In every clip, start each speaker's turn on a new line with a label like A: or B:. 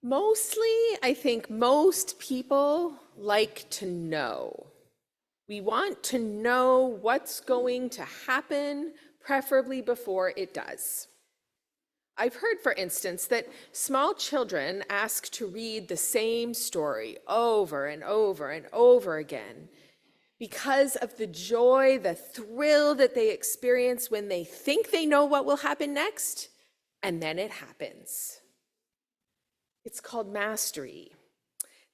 A: Mostly, I think most people like to know. We want to know what's going to happen, preferably before it does. I've heard, for instance, that small children ask to read the same story over and over and over again because of the joy, the thrill that they experience when they think they know what will happen next, and then it happens. It's called mastery.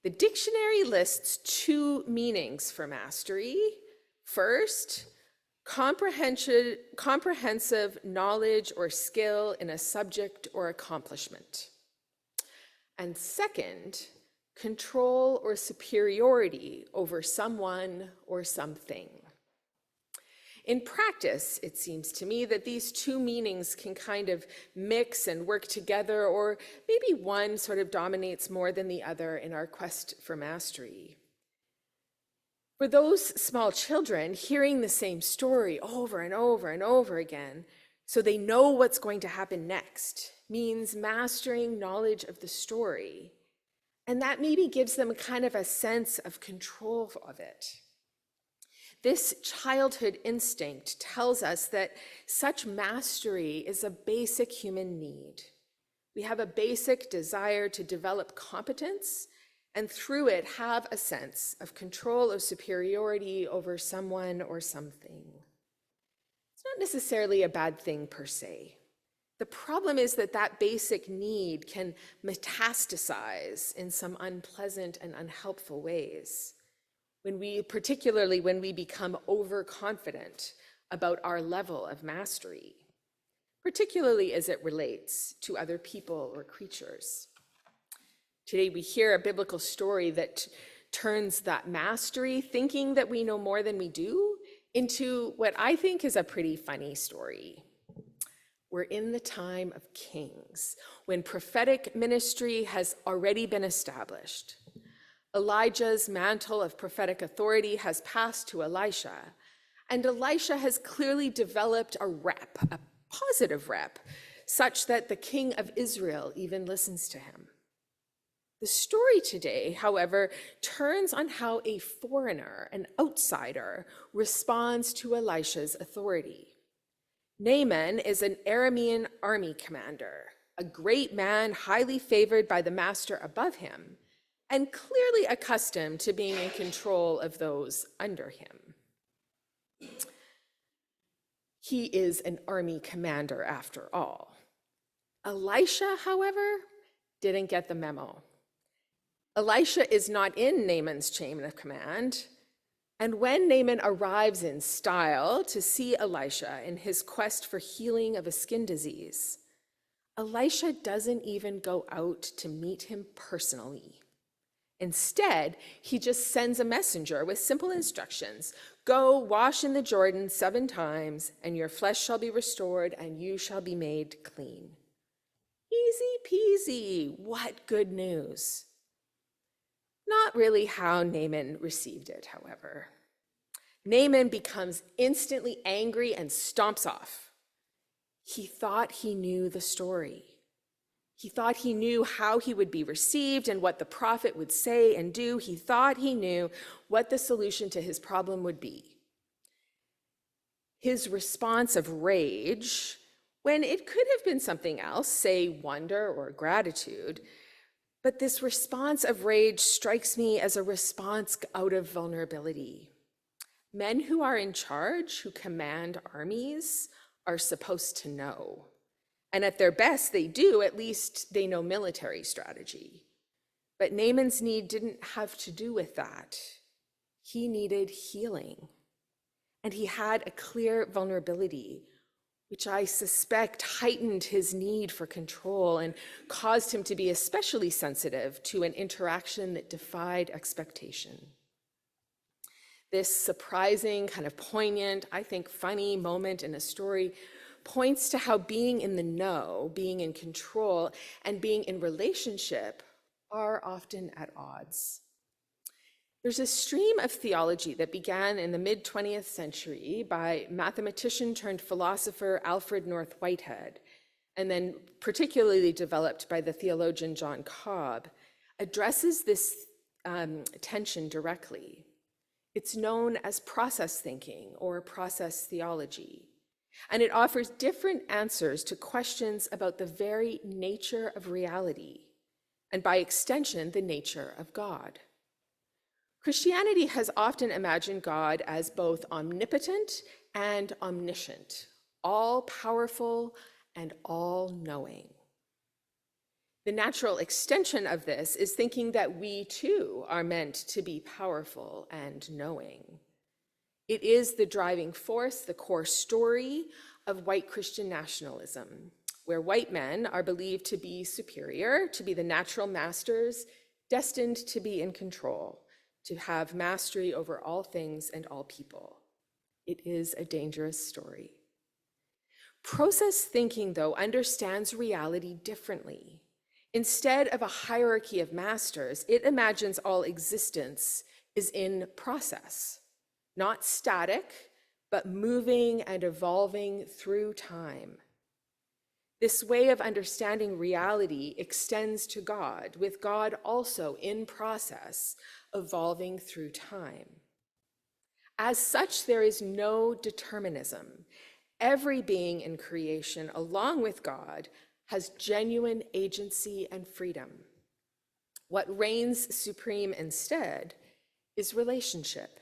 A: The dictionary lists two meanings for mastery. First, comprehensive knowledge or skill in a subject or accomplishment. And second, control or superiority over someone or something. In practice, it seems to me that these two meanings can kind of mix and work together, or maybe one sort of dominates more than the other in our quest for mastery. For those small children, hearing the same story over and over and over again, so they know what's going to happen next, means mastering knowledge of the story. And that maybe gives them kind of a sense of control of it. This childhood instinct tells us that such mastery is a basic human need. We have a basic desire to develop competence and through it have a sense of control or superiority over someone or something. It's not necessarily a bad thing per se. The problem is that that basic need can metastasize in some unpleasant and unhelpful ways. Particularly when we become overconfident about our level of mastery, particularly as it relates to other people or creatures. Today we hear a biblical story that turns that mastery, thinking that we know more than we do, into what I think is a pretty funny story. We're in the time of kings, when prophetic ministry has already been established. Elijah's mantle of prophetic authority has passed to Elisha, and Elisha has clearly developed a rep, a positive rep, such that the king of Israel even listens to him. The story today, however, turns on how a foreigner, an outsider, responds to Elisha's authority. Naaman is an Aramean army commander, a great man highly favored by the master above him, and clearly accustomed to being in control of those under him. He is an army commander after all. Elisha, however, didn't get the memo. Elisha is not in Naaman's chain of command, and when Naaman arrives in style to see Elisha in his quest for healing of a skin disease, Elisha doesn't even go out to meet him personally. Instead, he just sends a messenger with simple instructions. Go wash in the Jordan 7 times, and your flesh shall be restored, and you shall be made clean. Easy peasy, what good news. Not really how Naaman received it, however. Naaman becomes instantly angry and stomps off. He thought he knew the story. He thought he knew how he would be received and what the prophet would say and do. He thought he knew what the solution to his problem would be. His response of rage, when it could have been something else, say wonder or gratitude, but this response of rage strikes me as a response out of vulnerability. Men who are in charge, who command armies, are supposed to know. And at their best, they do, at least they know military strategy. But Naaman's need didn't have to do with that. He needed healing. And he had a clear vulnerability, which I suspect heightened his need for control and caused him to be especially sensitive to an interaction that defied expectation. This surprising, kind of poignant, I think funny moment in a story points to how being in the know, being in control, and being in relationship are often at odds. There's a stream of theology that began in the mid-20th century by mathematician turned philosopher Alfred North Whitehead and then particularly developed by the theologian John Cobb, addresses this tension directly. It's known as process thinking or process theology, and it offers different answers to questions about the very nature of reality, and by extension, the nature of God. Christianity has often imagined God as both omnipotent and omniscient, all-powerful and all-knowing. The natural extension of this is thinking that we too are meant to be powerful and knowing. It is the driving force, the core story of white Christian nationalism, where white men are believed to be superior, to be the natural masters, destined to be in control, to have mastery over all things and all people. It is a dangerous story. Process thinking, though, understands reality differently. Instead of a hierarchy of masters, it imagines all existence is in process, not static, but moving and evolving through time. This way of understanding reality extends to God, with God also in process, evolving through time. As such, there is no determinism. Every being in creation, along with God, has genuine agency and freedom. What reigns supreme instead is relationship.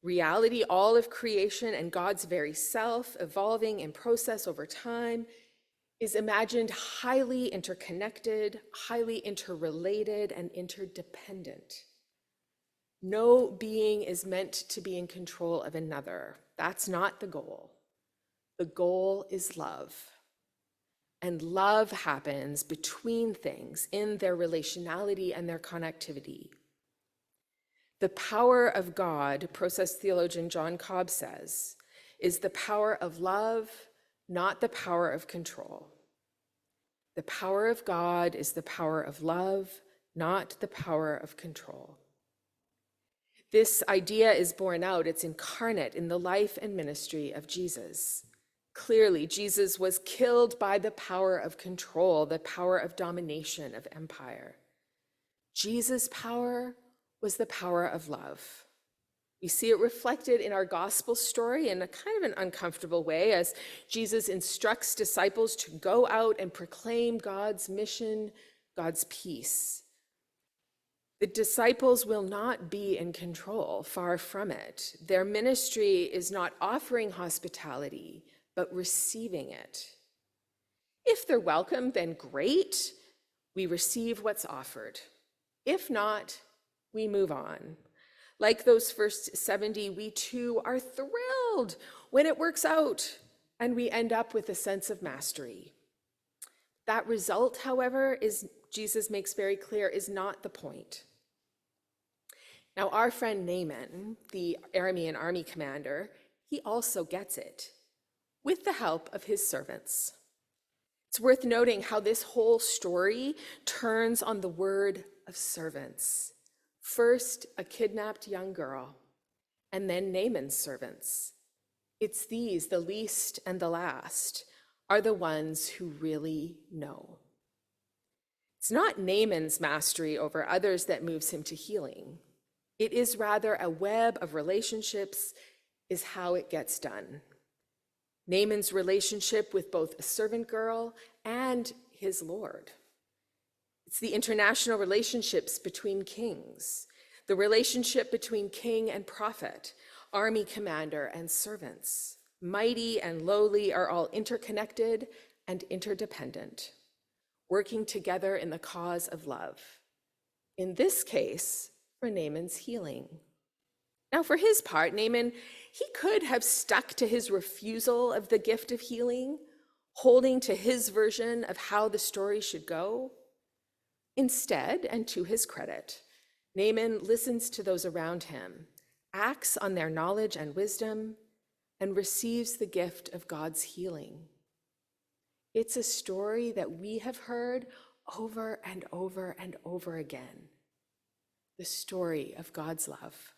A: Reality, all of creation and God's very self, evolving in process over time, is imagined highly interconnected, highly interrelated, and interdependent. No being is meant to be in control of another. That's not the goal. The goal is love. And love happens between things in their relationality and their connectivity. The power of God, process theologian John Cobb says, is the power of love, not the power of control. The power of God is the power of love, not the power of control. This idea is borne out, it's incarnate in the life and ministry of Jesus. Clearly, Jesus was killed by the power of control, the power of domination of empire. Jesus' power was the power of love. We see it reflected in our gospel story in a kind of an uncomfortable way as Jesus instructs disciples to go out and proclaim God's mission, God's peace. The disciples will not be in control, far from it. Their ministry is not offering hospitality, but receiving it. If they're welcome, then great, we receive what's offered. If not, we move on. Like those first 70, we too are thrilled when it works out and we end up with a sense of mastery. That result, however, Jesus makes very clear, is not the point. Now, our friend Naaman, the Aramean army commander, he also gets it, with the help of his servants. It's worth noting how this whole story turns on the word of servants. First, a kidnapped young girl, and then Naaman's servants. It's these, the least and the last, are the ones who really know. It's not Naaman's mastery over others that moves him to healing. It is rather a web of relationships is how it gets done. Naaman's relationship with both a servant girl and his Lord. It's the international relationships between kings, the relationship between king and prophet, army commander and servants. Mighty and lowly are all interconnected and interdependent, working together in the cause of love. In this case, for Naaman's healing. Now, for his part, Naaman, he could have stuck to his refusal of the gift of healing, holding to his version of how the story should go. Instead, and to his credit, Naaman listens to those around him, acts on their knowledge and wisdom, and receives the gift of God's healing. It's a story that we have heard over and over and over again, the story of God's love.